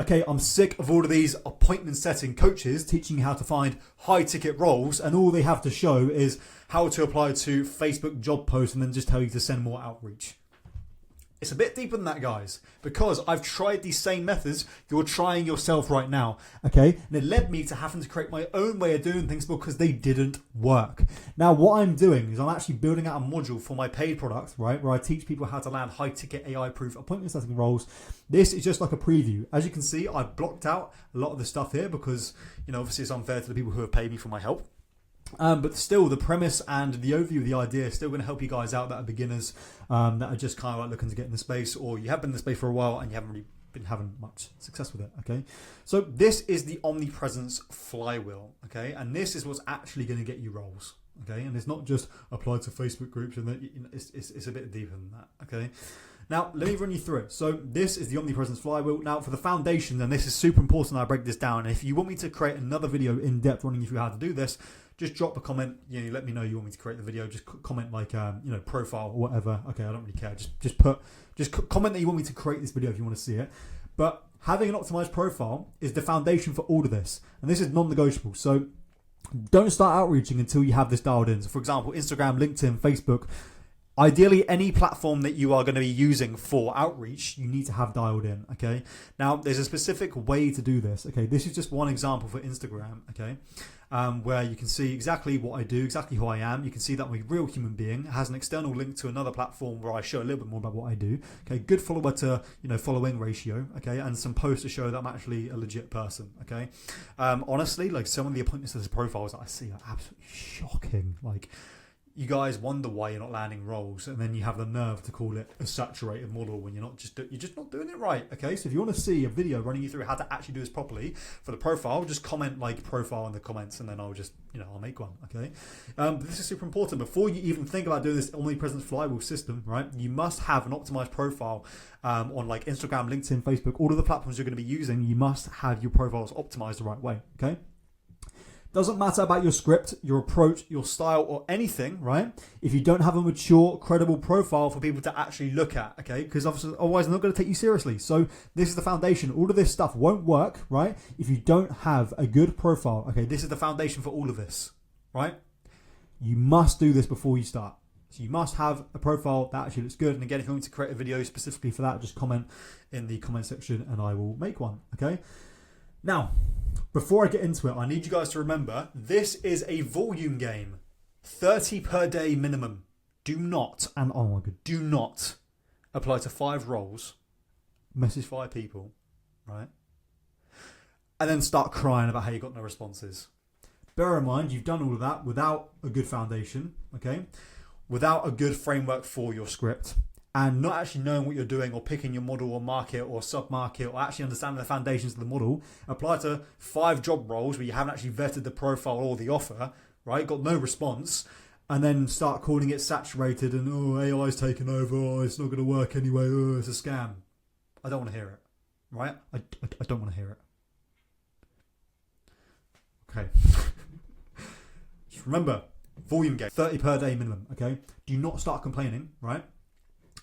Okay, I'm sick of all of these appointment setting coaches teaching you how to find high ticket roles, and all they have to show is how to apply to Facebook job posts and then just tell you to send more outreach. It's a bit deeper than that, guys, because I've tried these same methods you're trying yourself right now, okay? And it led me to having to create my own way of doing things because they didn't work. Now, what I'm doing is I'm actually building out a module for my paid product, right, where I teach people how to land high-ticket AI-proof appointment setting roles. This is just like a preview. As you can see, I've blocked out a lot of the stuff here because, obviously it's unfair to the people who have paid me for my help. But still, the premise and the overview of the idea is still going to help you guys out that are beginners, that are just kind of like looking to get in the space, or you have been in the space for a while and you haven't really been having much success with it. Okay, so this is the omnipresence flywheel. Okay, and this is what's actually going to get you roles. Okay, and it's not just applied to Facebook groups, and it's a bit deeper than that. Okay. Now, let me run you through it. So this is the omnipresence flywheel. Now, for the foundation, and this is super important I break this down, and if you want me to create another video in depth running you through how to do this, just drop a comment. Let me know you want me to create the video. Just comment like, profile or whatever. Okay, I don't really care. Just comment that you want me to create this video if you want to see it. But having an optimized profile is the foundation for all of this. And this is non-negotiable. So don't start outreaching until you have this dialed in. So for example, Instagram, LinkedIn, Facebook, ideally, any platform that you are going to be using for outreach, you need to have dialed in, okay? Now, there's a specific way to do this, okay? This is just one example for Instagram, okay? Where you can see exactly what I do, exactly who I am. You can see that I'm a real human being. It has an external link to another platform where I show a little bit more about what I do, okay? Good follower to, following ratio, okay? And some posts to show that I'm actually a legit person, okay? Honestly, like some of the appointments to the profiles that I see are absolutely shocking, like, you guys wonder why you're not landing roles, and then you have the nerve to call it a saturated model when you're just not doing it right. Okay, so if you want to see a video running you through how to actually do this properly for the profile, just comment like profile in the comments, and then I'll just I'll make one. Okay, but this is super important. Before you even think about doing this omnipresence flywheel system, right? You must have an optimized profile on like Instagram, LinkedIn, Facebook, all of the platforms you're going to be using. You must have your profiles optimized the right way. Okay. Doesn't matter about your script, your approach, your style, or anything, right? If you don't have a mature, credible profile for people to actually look at, okay? Because otherwise they're not going to take you seriously. So this is the foundation. All of this stuff won't work, right? If you don't have a good profile, okay? This is the foundation for all of this, right? You must do this before you start. So you must have a profile that actually looks good. And again, if you want me to create a video specifically for that, just comment in the comment section and I will make one, okay? Now, before I get into it, I need you guys to remember, this is a volume game. 30 per day minimum. Do not, and oh my god, do not apply to 5 roles, message 5 people, right? And then start crying about how you got no responses. Bear in mind, you've done all of that without a good foundation, okay? Without a good framework for your script. And not actually knowing what you're doing or picking your model or market or sub-market or actually understanding the foundations of the model, apply to 5 job roles where you haven't actually vetted the profile or the offer, right? Got no response, and then start calling it saturated and, AI's taken over, it's not going to work anyway, it's a scam. I don't want to hear it, right? I don't want to hear it. Okay. Just remember, volume game, 30 per day minimum, okay? Do not start complaining, right?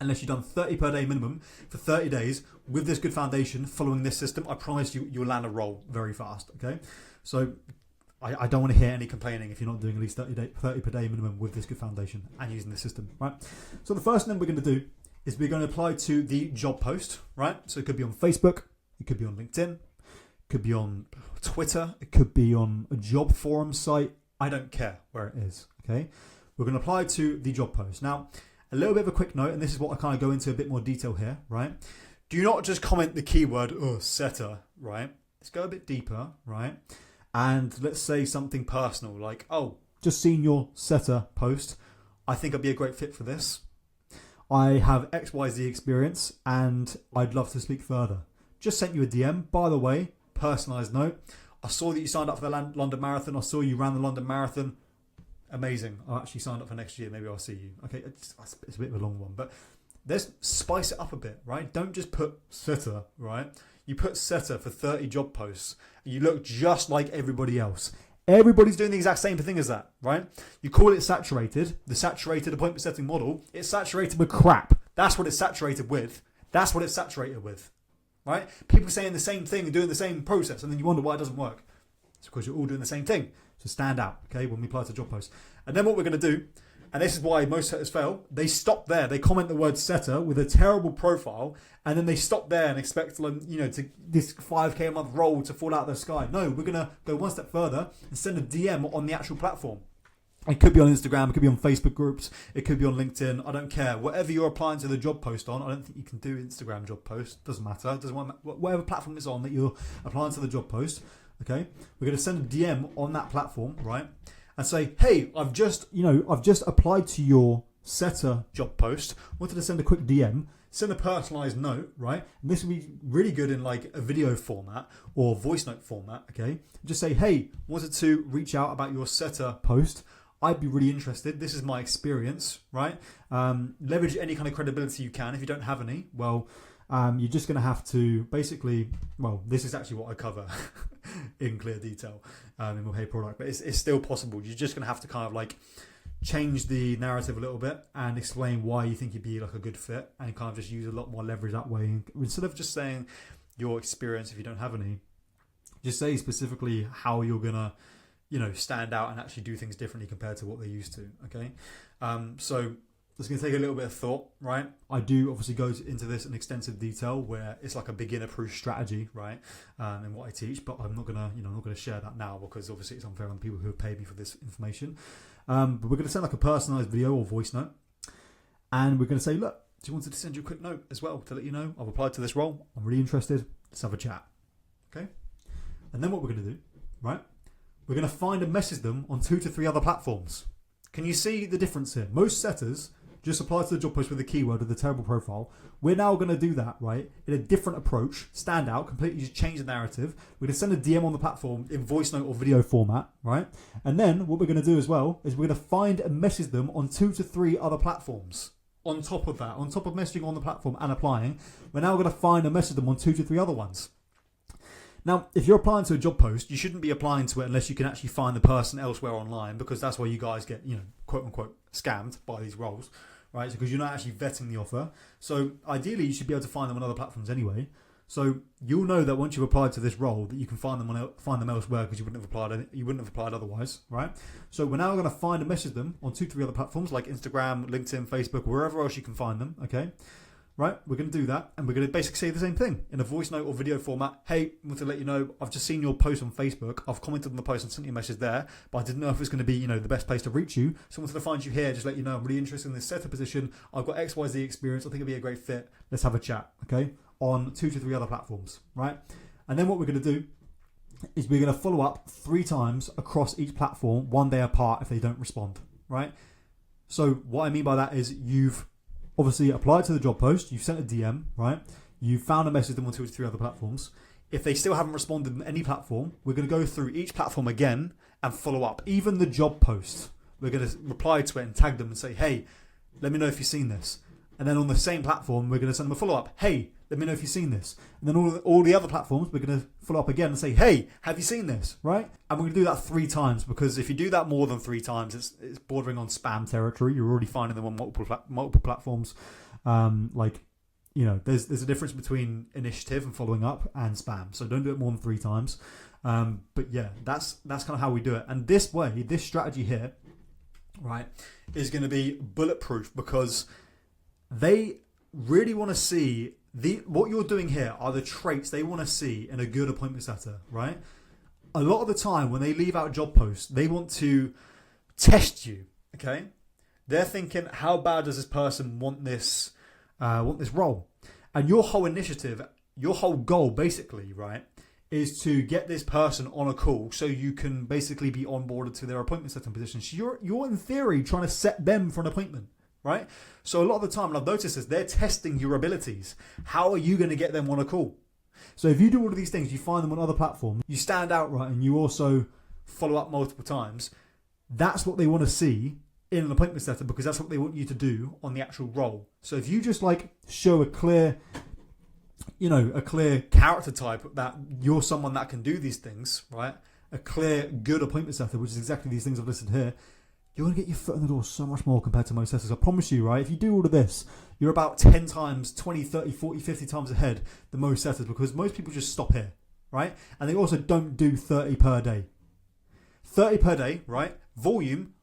Unless you've done 30 per day minimum for 30 days with this good foundation, following this system, I promise you'll land a role very fast, okay? So I don't want to hear any complaining if you're not doing at least 30 per day minimum with this good foundation and using this system, right? So the first thing we're going to do is we're going to apply to the job post, right? So it could be on Facebook, it could be on LinkedIn, it could be on Twitter, it could be on a job forum site. I don't care where it is, okay? We're going to apply to the job post. Now, a little bit of a quick note, and this is what I kind of go into a bit more detail here, right? Do not just comment the keyword, setter, right? Let's go a bit deeper, right? And let's say something personal, like, just seen your setter post. I think I'd be a great fit for this. I have XYZ experience, and I'd love to speak further. Just sent you a DM. By the way, personalised note, I saw that you signed up for the London Marathon. I saw you ran the London Marathon. Amazing. I'll actually sign up for next year. Maybe I'll see you. Okay, it's a bit of a long one, but let's spice it up a bit, right? Don't just put setter, right? You put setter for 30 job posts and you look just like everybody else. Everybody's doing the exact same thing as that, right? You call it saturated, the saturated appointment setting model. It's saturated with crap. That's what it's saturated with. That's what it's saturated with, right? People saying the same thing and doing the same process, and then you wonder why it doesn't work. It's because you're all doing the same thing. So stand out, okay, when we apply to job posts. And then what we're going to do, and this is why most setters fail, they stop there. They comment the word setter with a terrible profile, and then they stop there and expect, to this 5K a month role to fall out of the sky. No, we're going to go one step further and send a DM on the actual platform. It could be on Instagram, it could be on Facebook groups, it could be on LinkedIn, I don't care. Whatever you're applying to the job post on, I don't think you can do Instagram job post, doesn't matter. Whatever platform it's on that you're applying to the job post, okay? We're going to send a DM on that platform, right? And say, hey, I've just applied to your setter job post, wanted to send a quick DM, send a personalized note, right? And this would be really good in like a video format or voice note format, okay? Just say, hey, wanted to reach out about your setter post. I'd be really interested. This is my experience, right? Leverage any kind of credibility you can. If you don't have any, well, you're just going to have to basically, well, this is actually what I cover in clear detail in my paid product, but it's still possible. You're just going to have to kind of like change the narrative a little bit and explain why you think you'd be like a good fit, and kind of just use a lot more leverage that way. Instead of just saying your experience if you don't have any, just say specifically how you're going to stand out and actually do things differently compared to what they're used to, okay? So it's going to take a little bit of thought, right? I do obviously go into this in extensive detail where it's like a beginner-proof strategy, right? In what I teach, but I'm not gonna share that now because obviously it's unfair on the people who have paid me for this information. But we're going to send like a personalized video or voice note, and we're going to say, look, do you want to send you a quick note as well to let you know I've applied to this role? I'm really interested. Let's have a chat, okay? And then what we're going to do, right? We're going to find and message them on 2 to 3 other platforms. Can you see the difference here? Most setters just apply to the job post with a keyword with a terrible profile. We're now going to do that, right? In a different approach, stand out, completely just change the narrative. We're going to send a DM on the platform in voice note or video format, right? And then what we're going to do as well is we're going to find and message them on 2 to 3 other platforms. On top of that, on top of messaging on the platform and applying, we're now going to find and message them on 2 to 3 other ones. Now, if you're applying to a job post, you shouldn't be applying to it unless you can actually find the person elsewhere online, because that's where you guys get, quote unquote, scammed by these roles, right? Because you're not actually vetting the offer. So ideally, you should be able to find them on other platforms anyway. So you'll know that once you've applied to this role, that you can find them elsewhere because you wouldn't have applied otherwise, right? So we're now going to find and message them on 2 to 3 other platforms like Instagram, LinkedIn, Facebook, wherever else you can find them, okay? Right, we're going to do that, and we're going to basically say the same thing in a voice note or video format. Hey, I want to let you know, I've just seen your post on Facebook. I've commented on the post and sent you a message there, but I didn't know if it was going to be, the best place to reach you. So I wanted to find you here, just let you know I'm really interested in this setter position. I've got XYZ experience. I think it'd be a great fit. Let's have a chat, okay? On 2 to 3 other platforms, right? And then what we're going to do is we're going to follow up 3 times across each platform, 1 day apart if they don't respond, right? So what I mean by that is you've obviously applied to the job post, you've sent a DM, right? You've found a message them on 2 to 3 other platforms. If they still haven't responded on any platform, we're going to go through each platform again and follow up. Even the job post, we're going to reply to it and tag them and say, hey, let me know if you've seen this. And then on the same platform, we're going to send them a follow-up. Hey, let me know if you've seen this. And then all the other platforms, we're going to follow up again and say, hey, have you seen this, right? And we're going to do that 3 times, because if you do that more than 3 times, it's bordering on spam territory. You're already finding them on multiple platforms. There's a difference between initiative and following up and spam. So don't do it more than 3 times. But yeah, that's kind of how we do it. And this way, this strategy here, right, is going to be bulletproof, because they really want to see what you're doing here are the traits they want to see in a good appointment setter, right? A lot of the time when they leave out job posts, they want to test you, okay? They're thinking, how bad does this person want this role? And your whole initiative, your whole goal basically, right, is to get this person on a call so you can basically be onboarded to their appointment setting position. So you're in theory trying to set them for an appointment, right? So a lot of the time, and I've noticed this, they're testing your abilities. How are you going to get them on a call? So if you do all of these things, you find them on other platforms, you stand out, right, and you also follow up multiple times, that's what they want to see in an appointment setter, because that's what they want you to do on the actual role. So if you just show a clear character type that you're someone that can do these things, right? A clear, good appointment setter, which is exactly these things I've listed here, you're going to get your foot in the door so much more compared to most setters. I promise you, right? If you do all of this, you're about 10 times, 20, 30, 40, 50 times ahead than most setters, because most people just stop here, right? And they also don't do 30 per day. 30 per day, right? Volume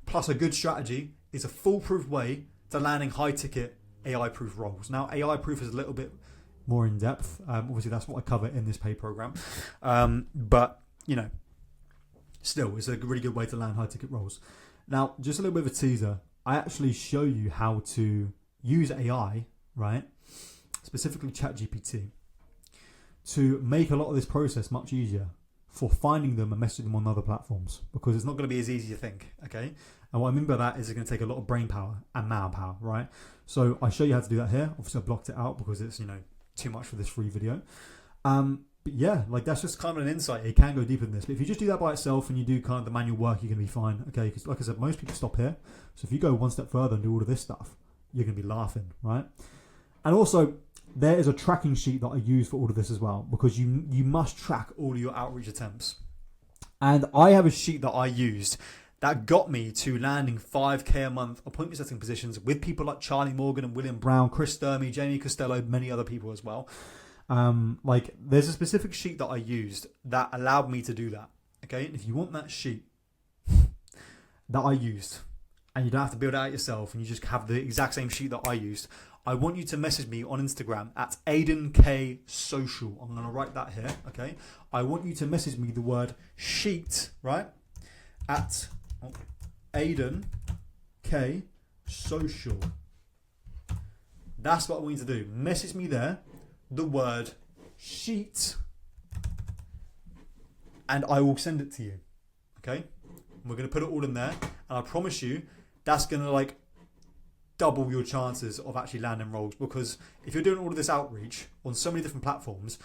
plus a good strategy is a foolproof way to landing high ticket AI-proof roles. Now, AI-proof is a little bit more in depth. Obviously, that's what I cover in this pay program. But, you know, still, it's a really good way to land high ticket roles. Now, just a little bit of a teaser. I actually show you how to use AI, right? Specifically ChatGPT, to make a lot of this process much easier for finding them and messaging them on other platforms, because it's not going to be as easy as you think, okay? And what I mean by that is it's going to take a lot of brain power and manpower, right? So I show you how to do that here. Obviously, I blocked it out because it's, you know, too much for this free video. But yeah, like that's just kind of an insight. It can go deeper than this. But if you just do that by itself and you do kind of the manual work, you're going to be fine, okay? Because like I said, most people stop here. So if you go one step further and do all of this stuff, you're going to be laughing, right? And also, there is a tracking sheet that I use for all of this as well, because you must track all of your outreach attempts. And I have a sheet that I used that got me to landing 5K a month appointment setting positions with people like Charlie Morgan and William Brown, Chris Sturmey, Jamie Costello, many other people as well. Like there's a specific sheet that I used that allowed me to do that. Okay, and if you want that sheet that I used, and you don't have to build it out yourself, and you just have the exact same sheet that I used, I want you to message me on Instagram at Aidan K Social. I'm going to write that here, okay? I want you to message me the word sheet, right? At Aidan K Social. That's what I want you to do. Message me there the word sheet, and I will send it to you, okay? We're going to put it all in there, and I promise you that's going to like double your chances of actually landing roles, because if you're doing all of this outreach on so many different platforms,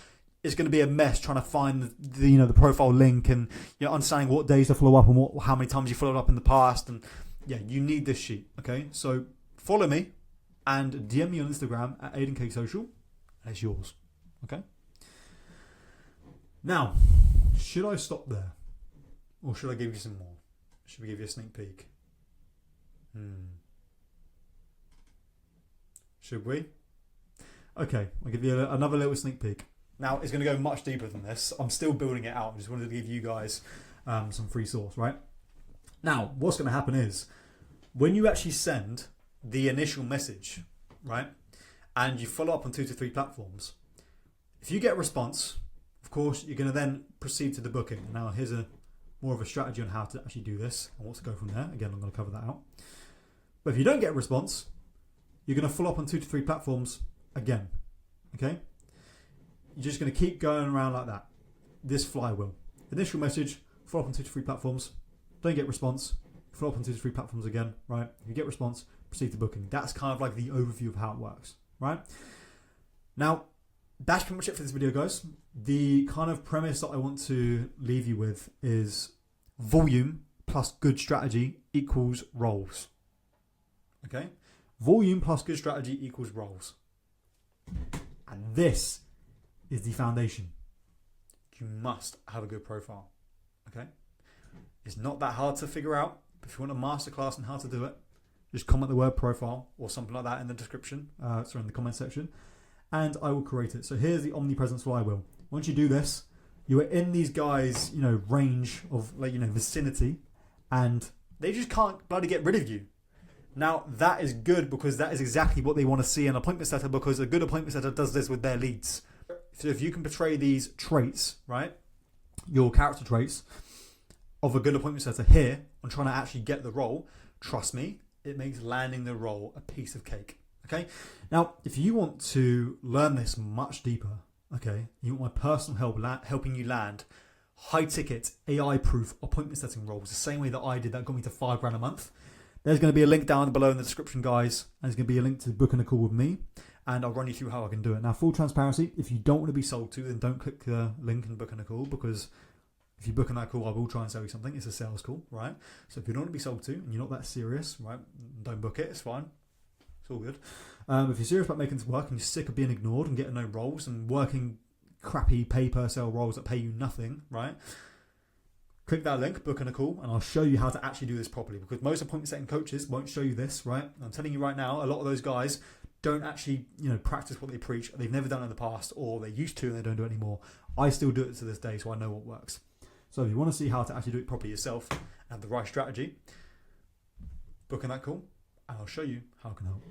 it's going to be a mess trying to find the you know, the profile link, and you know, understanding what days to follow up and how many times you followed up in the past. And yeah, you need this sheet, okay? So follow me and DM me on Instagram at Aidan K Social, and it's yours, okay? Now, should I stop there, or should I give you some more? Should we give you a sneak peek? Should we? Okay, I'll give you another little sneak peek. Now, it's going to go much deeper than this. I'm still building it out. I just wanted to give you guys some free source, right? Now, what's going to happen is, when you actually send the initial message, right, and you follow up on 2 to 3 platforms, if you get a response, of course, you're going to then proceed to the booking. Now, here's more of a strategy on how to actually do this and what to go from there. Again, I'm going to cover that out. But if you don't get a response, you're going to follow up on 2 to 3 platforms again, okay? You're just going to keep going around like that. This flywheel. Initial message, follow up on 2 to 3 platforms, don't get response, follow up on 2 to 3 platforms again, right? If you get response, proceed to booking. That's kind of like the overview of how it works, right? Now, that's pretty much it for this video, guys. The kind of premise that I want to leave you with is volume plus good strategy equals roles, okay? Volume plus good strategy equals roles. And this is the foundation. You must have a good profile, okay? It's not that hard to figure out. But if you want a masterclass on how to do it, just comment the word profile or something like that in the description, in the comment section, and I will create it. So here's the omnipresence flywheel. Once you do this, you are in these guys, you know, range of, like, you know, vicinity, and they just can't bloody get rid of you. Now, that is good, because that is exactly what they want to see in an appointment setter, because a good appointment setter does this with their leads. So if you can portray these traits, right, your character traits of a good appointment setter here on trying to actually get the role, trust me, it makes landing the role a piece of cake, okay? Now, if you want to learn this much deeper, okay, you want my personal help helping you land high-ticket, AI-proof appointment setting roles the same way that I did, that got me to $5,000 a month, there's going to be a link down below in the description, guys, and there's going to be a link to booking a call with me, and I'll run you through how I can do it. Now, full transparency, if you don't want to be sold to, then don't click the link and book in a call, because if you book in that call, I will try and sell you something. It's a sales call, right? So if you don't want to be sold to, and you're not that serious, right, don't book it. It's fine. It's all good. If you're serious about making this work and you're sick of being ignored and getting no roles and working crappy pay per sale roles that pay you nothing, right? Click that link, book in a call, and I'll show you how to actually do this properly, because most appointment setting coaches won't show you this, right? I'm telling you right now, a lot of those guys don't actually, practice what they preach. They've never done it in the past, or they used to and they don't do it anymore. I still do it to this day, so I know what works. So if you want to see how to actually do it properly yourself and the right strategy, book in that call, and I'll show you how I can help.